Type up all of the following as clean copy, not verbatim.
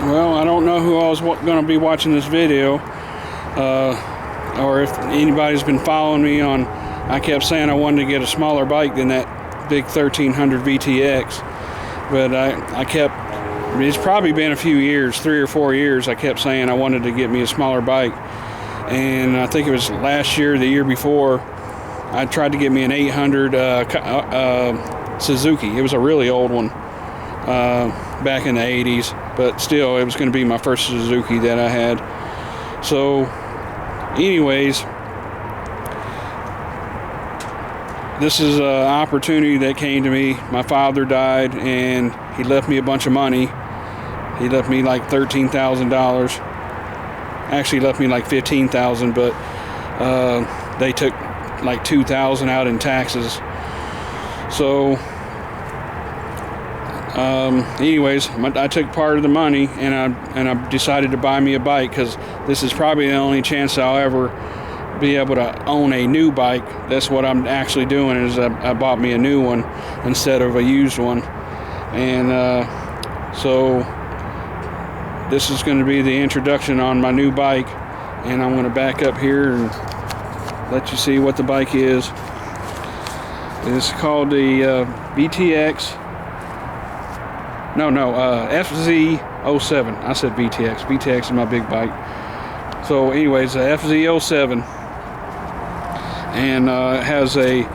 Well, I don't know who else going to be watching this video, or if anybody's been following me on. I kept saying I wanted to get a smaller bike than that big 1300 VTX, but I kept. It's probably been a few years, 3 or 4 years. I kept saying I wanted to get me a smaller bike, and I think it was last year, the year before, I tried to get me an 800 Suzuki. It was a really old one. Back in the 80s, but still it was going to be my first Suzuki that I had. So anyways, this is an opportunity that came to me. My father died and he left me a bunch of money. He left me like $13,000. Actually left me like $15,000, but they took like $2,000 out in taxes. So anyways, I took part of the money and I decided to buy me a bike, because this is probably the only chance I'll ever be able to own a new bike. That's what I'm actually doing, is I bought me a new one instead of a used one. And so this is going to be the introduction on my new bike, and I'm going to back up here and let you see what the bike is. It's called the VTX. FZ07. I said VTX. VTX is my big bike. So anyways, the FZ07, and it has a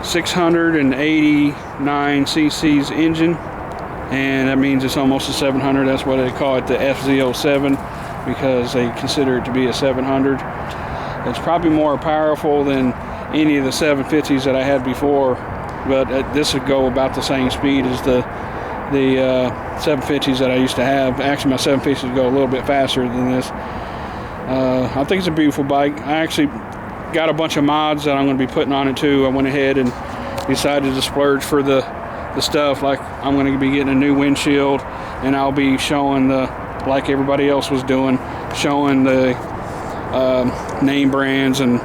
689 cc's engine, and that means it's almost a 700. That's why they call it the FZ07, because they consider it to be a 700. It's probably more powerful than any of the 750s that I had before, but this would go about the same speed as the 750s that I used to have. Actually, my 750s would go a little bit faster than this. I think it's a beautiful bike. I actually got a bunch of mods that I'm going to be putting on it too. I went ahead and decided to splurge for the stuff. Like, I'm going to be getting a new windshield, and I'll be showing like everybody else was doing, showing the name brands and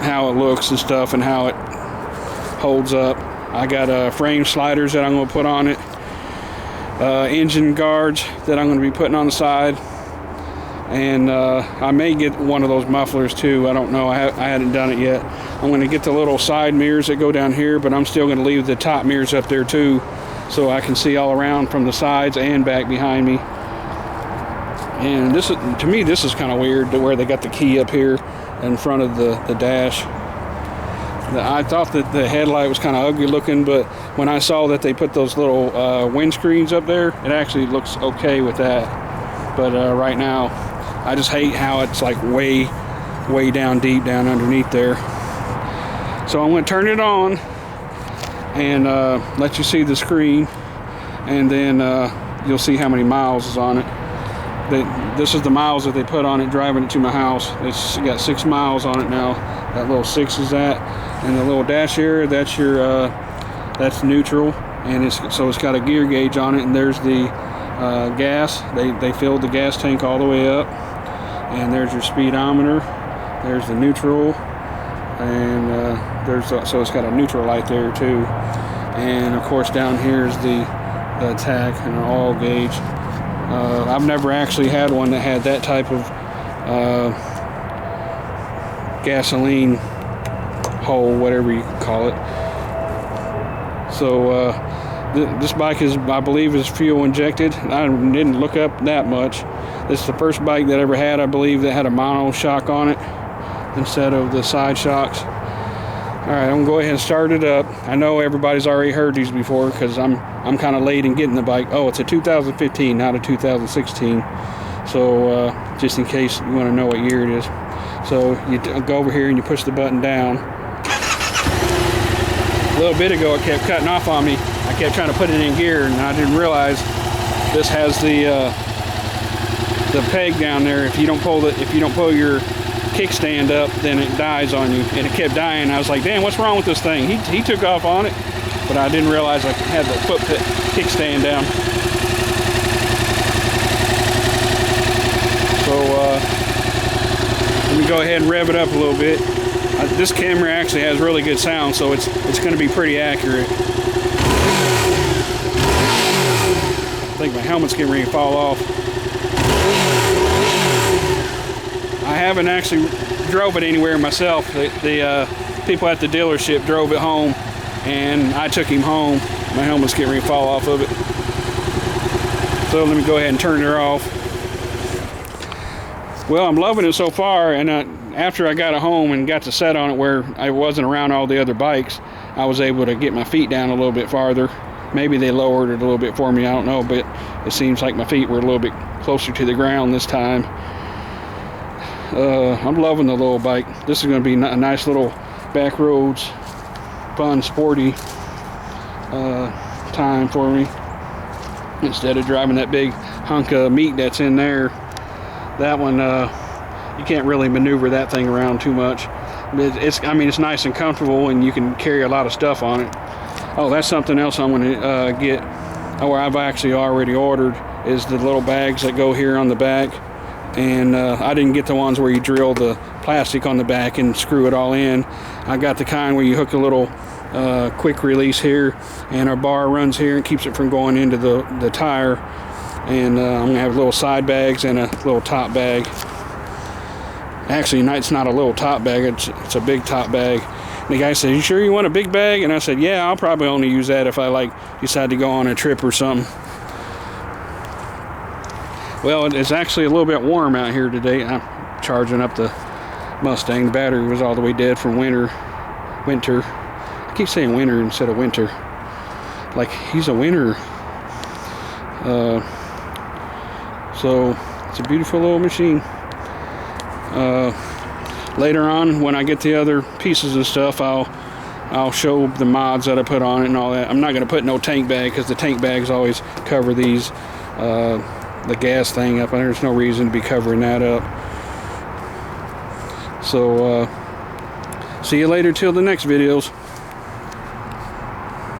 how it looks and stuff and how it holds up. I got frame sliders that I'm going to put on it, engine guards that I'm going to be putting on the side, and I may get one of those mufflers too. I don't know. I hadn't done it yet. I'm going to get the little side mirrors that go down here, but I'm still going to leave the top mirrors up there too, so I can see all around from the sides and back behind me. And this is, to me, this is kind of weird, to where they got the key up here in front of the dash. I thought that the headlight was kind of ugly looking, but when I saw that they put those little windscreens up there, it actually looks okay with that. But right now, I just hate how it's like way down deep down underneath there. So I'm going to turn it on and let you see the screen, and then you'll see how many miles is on it. This is the miles that they put on it driving it to my house. It's got 6 miles on it now. That little 6 is that, and the little dash here, that's your that's neutral, and it's got a gear gauge on it, and there's the gas. They filled the gas tank all the way up, and there's your speedometer. There's the neutral, and so it's got a neutral light there too, and of course down here is the attack and an oil gauge. I've never actually had one that had that type of gasoline hole, whatever you call it. So this bike is, I believe, is fuel injected. I didn't look up that much. This is the first bike that I ever had, I believe, that had a mono shock on it instead of the side shocks. All right, I'm gonna go ahead and start it up. I know everybody's already heard these before, because I'm kind of late in getting the bike. Oh, it's a 2015, not a 2016. So just in case you want to know what year it is. So you go over here and you push the button down. A little bit ago it kept cutting off on me. I kept trying to put it in gear, and I didn't realize this has the peg down there. If you don't pull your kickstand up, then it dies on you, and it kept dying. I was like, damn, what's wrong with this thing? He took off on it, but I didn't realize I had the foot kickstand down. So let me go ahead and rev it up a little bit. This camera actually has really good sound, so it's going to be pretty accurate. I think my helmet's getting ready to fall off. I haven't actually drove it anywhere myself. The people at the dealership drove it home, and I took him home. My helmet's getting ready to fall off of it. So let me go ahead and turn her off. Well, I'm loving it so far, and after I got it home and got to set on it where I wasn't around all the other bikes, I was able to get my feet down a little bit farther. Maybe they lowered it a little bit for me, I don't know, but it seems like my feet were a little bit closer to the ground this time. I'm loving the little bike. This is going to be a nice little back roads, fun, sporty time for me. Instead of driving that big hunk of meat that's in there, that one, you can't really maneuver that thing around too much. I mean, it's nice and comfortable, and you can carry a lot of stuff on it. Oh, that's something else I'm going to get, or I've actually already ordered, is the little bags that go here on the back. And I didn't get the ones where you drill the plastic on the back and screw it all in. I got the kind where you hook a little quick release here, and our bar runs here and keeps it from going into the tire. And I'm going to have little side bags and a little top bag. Actually, it's not a little top bag, it's a big top bag. And the guy said, "You sure you want a big bag?" And I said, "Yeah, I'll probably only use that if I decide to go on a trip or something." Well, it's actually a little bit warm out here today. I'm charging up the Mustang. The battery was all the way dead from winter. I keep saying winter instead of winter. Like he's a winner. So it's a beautiful little machine. Later on, when I get the other pieces and stuff, I'll show the mods that I put on it and all that. I'm not going to put no tank bag because the tank bags always cover these. The gas thing up, and there's no reason to be covering that up. So see you later till the next videos.